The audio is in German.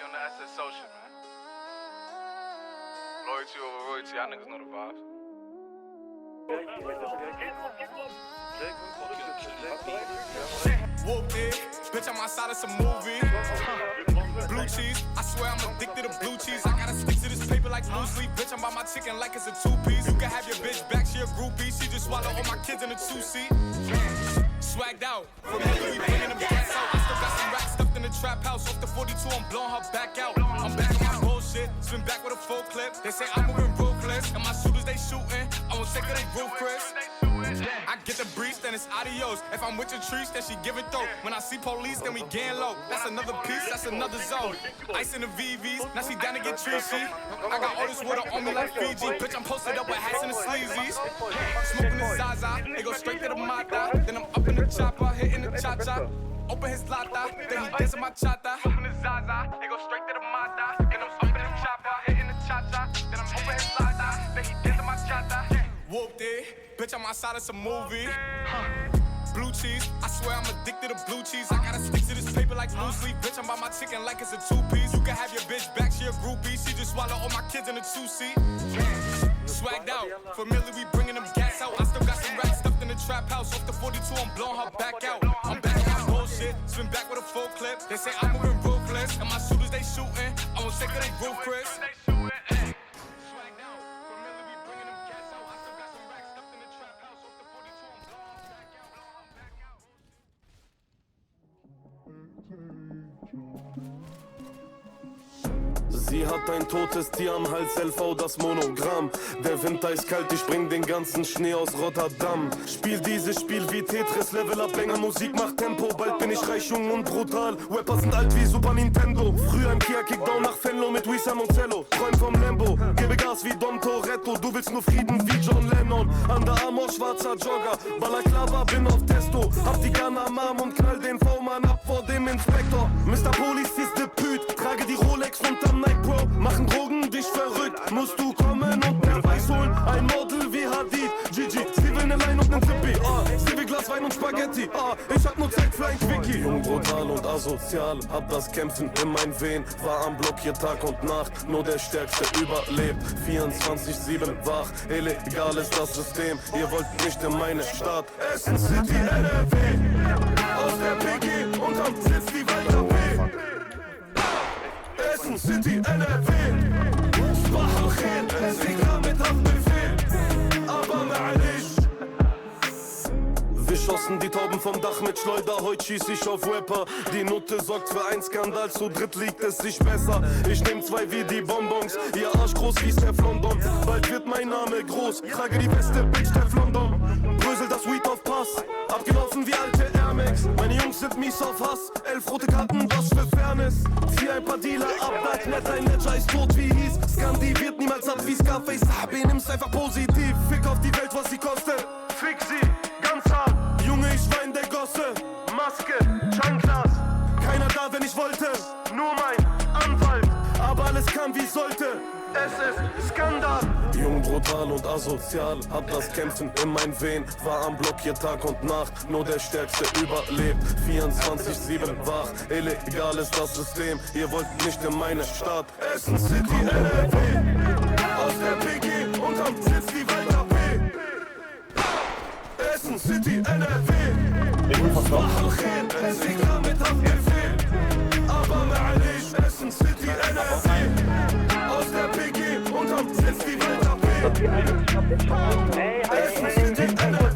on the SSO shit, man. Loyalty over royalty, y'all niggas know the vibes. Whooped it, bitch, I'm outside of some movie. Blue cheese, I swear I'm addicted to blue cheese. I gotta stick to this paper like blue sleep. Bitch, I'm by my chicken like it's a two-piece. You can have your bitch back, she a groupie. She just swallow all my kids in a two-seat. Swagged out, from here we bringing them gas out. I still got some racks stuffed in the trap house. Off the 42, I'm blowing her back out. I'm back on my bullshit, spin back with a full clip. They say I'm moving ruthless, and my shooters they shooting. I won't take her, they roof, Chris. I get the breeze, then it's adios. If I'm with your trees, then she giving throat. When I see police, then we getting low. That's another piece, that's another zone. Ice in the VVs, now she down to get treachy. I got all this water on me like Fiji. Bitch, I'm posted up with hats and the sleazies. Smoking the Zaza, they go straight to the Mata. Then I'm up in the chopper, hitting the cha-cha. Open his lata, then he dancing my chata. Smoking the Zaza, they go straight to the Mata. Then I'm up in the chopper, hitting the cha-cha. Then I'm open his lata, then he dancing my chata. Whooped it, bitch, I'm outside of some movie. Blue cheese, I swear I'm addicted to blue cheese. I gotta stick to this paper like blue sleep. Bitch, I'm by my chicken like it's a two-piece. You can have your bitch back, she a groupie. She just swallow all my kids in a two-seat. Swagged out, familiar, we bringing them gas out. I still got some racks stuffed in the trap house. Off the 42, I'm blowing her back out. I'm back on my bullshit, spin back with a full clip. They say I'm moving ruthless, and my shooters they shooting. I won't take her, they roof, Chris. Sie hat ein totes Tier am Hals, LV das Monogramm. Der Winter ist kalt, ich bring den ganzen Schnee aus Rotterdam. Spiel dieses Spiel wie Tetris, Level up, länger Musik macht Tempo. Bald bin ich reich, jung und brutal. Rapper sind alt wie Super Nintendo. Früher im Kia Kickdown nach Venlo mit Wissam und Cello. Träum vom Lambo, gebe Gas wie Dom Toretto. Du willst nur Frieden wie John Lennon. Under Armour, schwarzer Jogger. Balaklava, bin auf Testo. Hab die Gun am Arm und knall den V-Mann ab vor dem Inspektor. Mr. Police ist de Püt, trage die Rolex unterm Nike Pro. Machen Drogen dich verrückt, musst du kommen und mehr Weiß holen. Ein Model wie Hadid, Gigi, sie will ne Line und nen Tippi. Sie will Glas Wein und Spaghetti. Ich hab nur Zeit für ein Quickie. Jung, brutal und asozial, hab das Kämpfen in meinen Venen. War am Block hier Tag und Nacht, nur der Stärkste überlebt. 24/7 wach, illegal ist das System. Ihr wollt nicht in meine Stadt. Essen City, NRW. Aus der PG unterm Sitz die Walter P. Essen City, NRW. Spach al-Khair, es liegt mit Haftbefehl. Aber ma'alish. Wir schossen die Tauben vom Dach mit Schleuder, heute schieß ich auf Rapper. Die Nutte sorgt für einen Skandal, zu dritt liegt es sich besser. Ich nehm zwei wie die Bonbons, ihr Arsch groß wie Steph London. Bald wird mein Name groß, trage die beste Bitch Steph London. Brösel das Weed auf Pass, abgelaufen wie alte Air Max. Meine Jungs sind mies auf Hass, 11 rote Karten, was für Fairness. Zieh ein paar Dealer ab, bald net ein Ledger ist tot wie hieß. Scandi wird niemals ab wie Scarface, Sabi nimm's einfach positiv. Fick auf die Welt, was sie kostet, fick sie, ganz hart. Junge, ich wein der Gosse, Maske, Chanclas. Keiner da, wenn ich wollte, nur mein Anwalt. Aber alles kam wie sollte, es ist Skandal. Jung, brutal und asozial, hab das Kämpfen in meinen Venen. War am Block hier Tag und Nacht, nur der Stärkste überlebt. 24/7 wach, illegal ist das System. Ihr wollt nicht in meine Stadt. Essen City, NRW. Aus der PG unterm Sitz die Walter P. Essen City, NRW. Spach al-Khair, es liegt mit Haftbefehl. Aber ma'alish, Essen City, NRW. Aus der PG unterm Sitz die Walter P. Essen City, NRW.